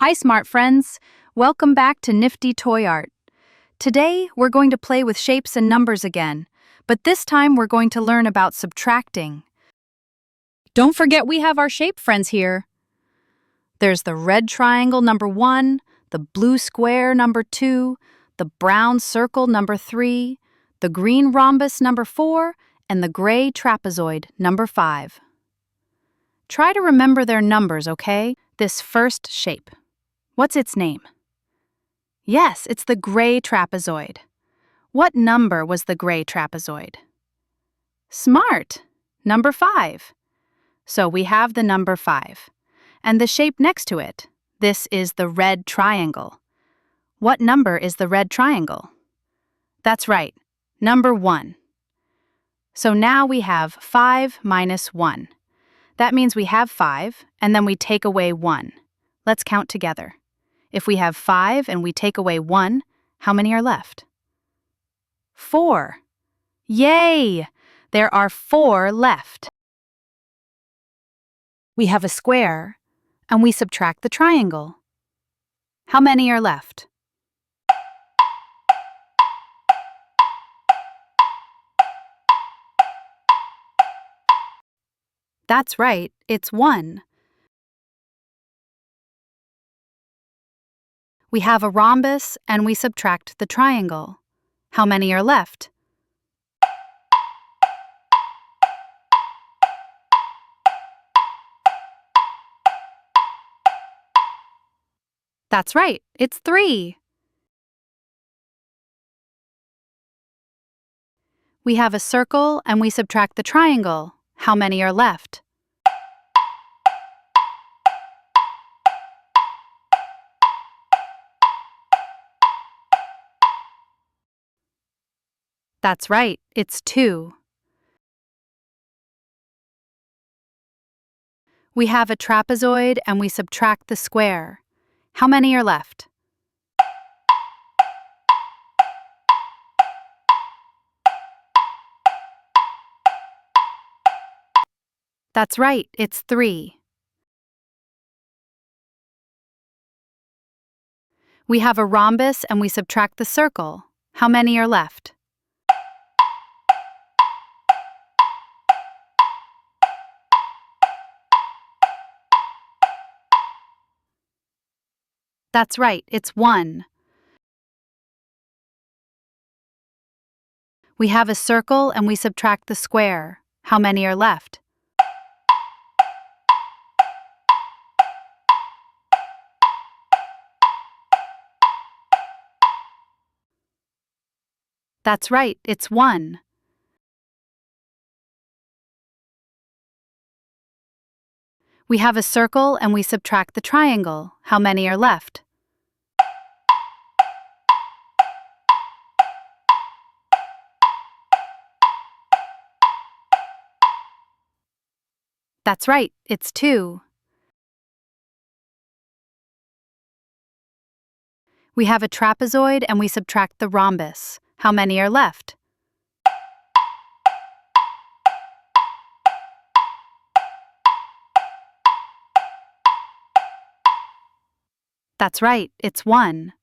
Hi, smart friends. Welcome back to Nifty Toy Art. Today, we're going to play with shapes and numbers again, but this time we're going to learn about subtracting. Don't forget we have our shape friends here. There's the red triangle number 1, the blue square number 2, the brown circle number 3, the green rhombus number 4, and the gray trapezoid number 5. Try to remember their numbers, okay? This first shape. What's its name? Yes, it's the gray trapezoid. What number was the gray trapezoid? Smart! Number 5. So we have the number 5. And the shape next to it. This is the red triangle. What number is the red triangle? That's right, number 1. So now we have 5 minus 1. That means we have 5, and then we take away 1. Let's count together. If we have 5 and we take away 1, how many are left? 4. Yay! There are 4 left. We have a square, and we subtract the triangle. How many are left? That's right, it's 1. We have a rhombus, and we subtract the triangle. How many are left? That's right, it's 3. We have a circle, and we subtract the triangle. How many are left? That's right, it's 2. We have a trapezoid, and we subtract the square. How many are left? That's right, it's 3. We have a rhombus, and we subtract the circle. How many are left? That's right, it's 1. We have a circle, and we subtract the square. How many are left? That's right, it's 1. We have a circle, and we subtract the triangle. How many are left? That's right, it's 2. We have a trapezoid, and we subtract the rhombus. How many are left? That's right, it's 1.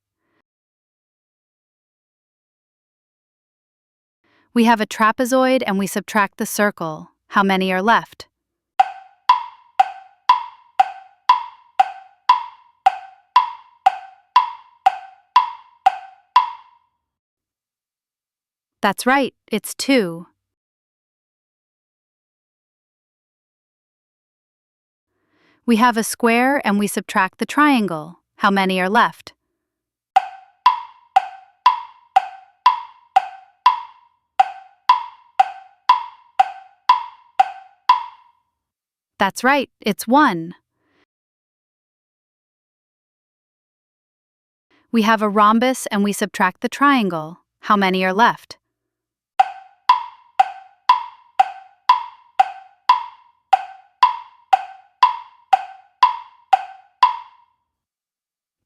We have a trapezoid, and we subtract the circle. How many are left? That's right, it's 2. We have a square, and we subtract the triangle. How many are left? That's right, it's 1. We have a rhombus, and we subtract the triangle. How many are left?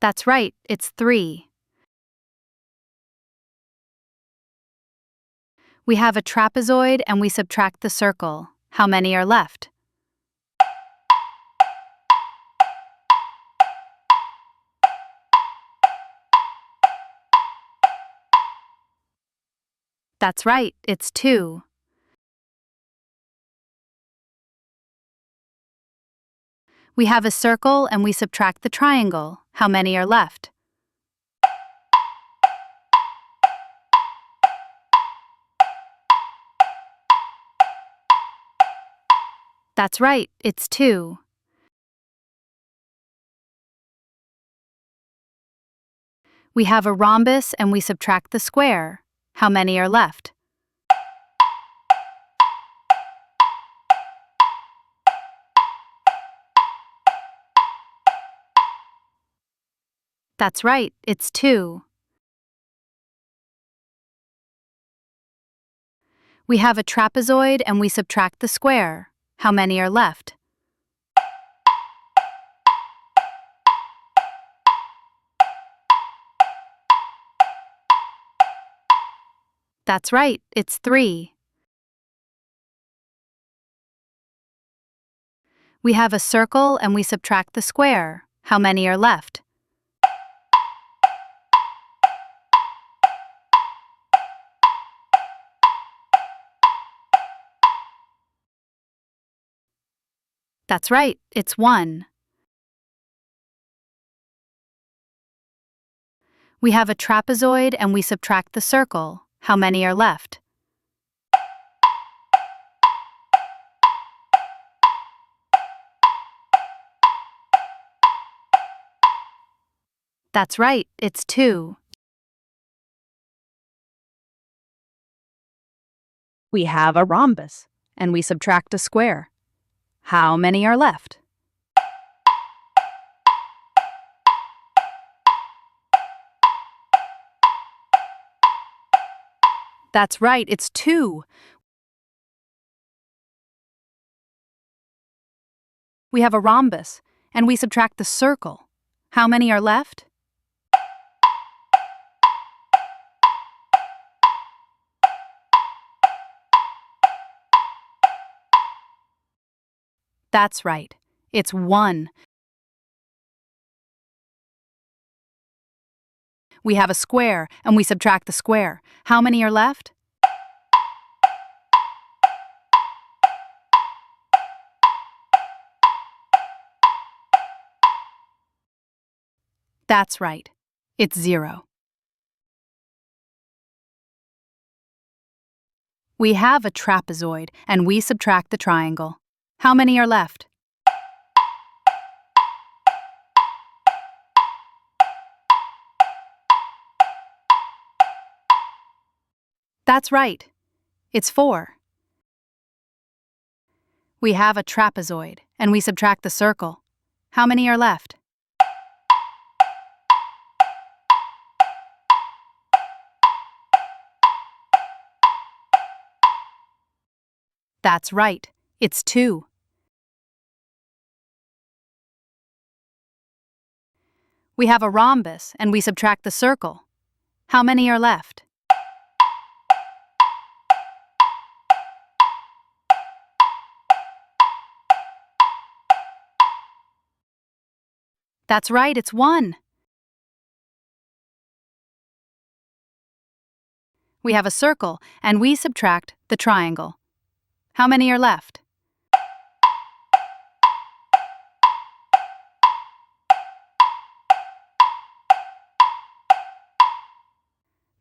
That's right, it's 3. We have a trapezoid, and we subtract the circle. How many are left? That's right, it's 2. We have a circle and we subtract the triangle. How many are left? That's right, it's 2. We have a rhombus and we subtract the square. How many are left? That's right, it's 2. We have a trapezoid and we subtract the square. How many are left? That's right, it's 3. We have a circle and we subtract the square. How many are left? That's right, it's 1. We have a trapezoid and we subtract the circle. How many are left? That's right, it's 2. We have a rhombus and we subtract a square. How many are left? That's right, it's 2. We have a rhombus and we subtract the circle. How many are left? That's right, it's 1. We have a square and we subtract the square. How many are left? That's right, it's 0. We have a trapezoid and we subtract the triangle. How many are left? That's right, it's 4. We have a trapezoid and we subtract the circle. How many are left? That's right, it's 2. We have a rhombus and we subtract the circle. How many are left? That's right, it's 1. We have a circle and we subtract the triangle. How many are left?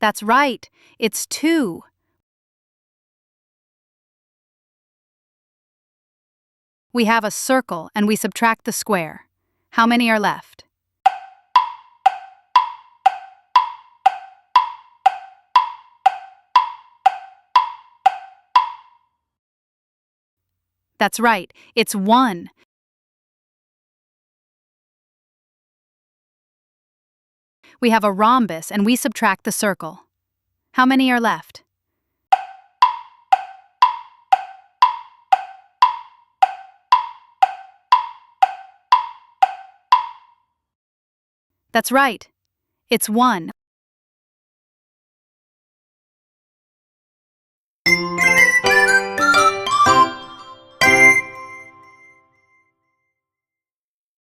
That's right, it's 2. We have a circle and we subtract the square. How many are left? That's right, it's 1. We have a rhombus and we subtract the circle. How many are left? That's right, it's 1.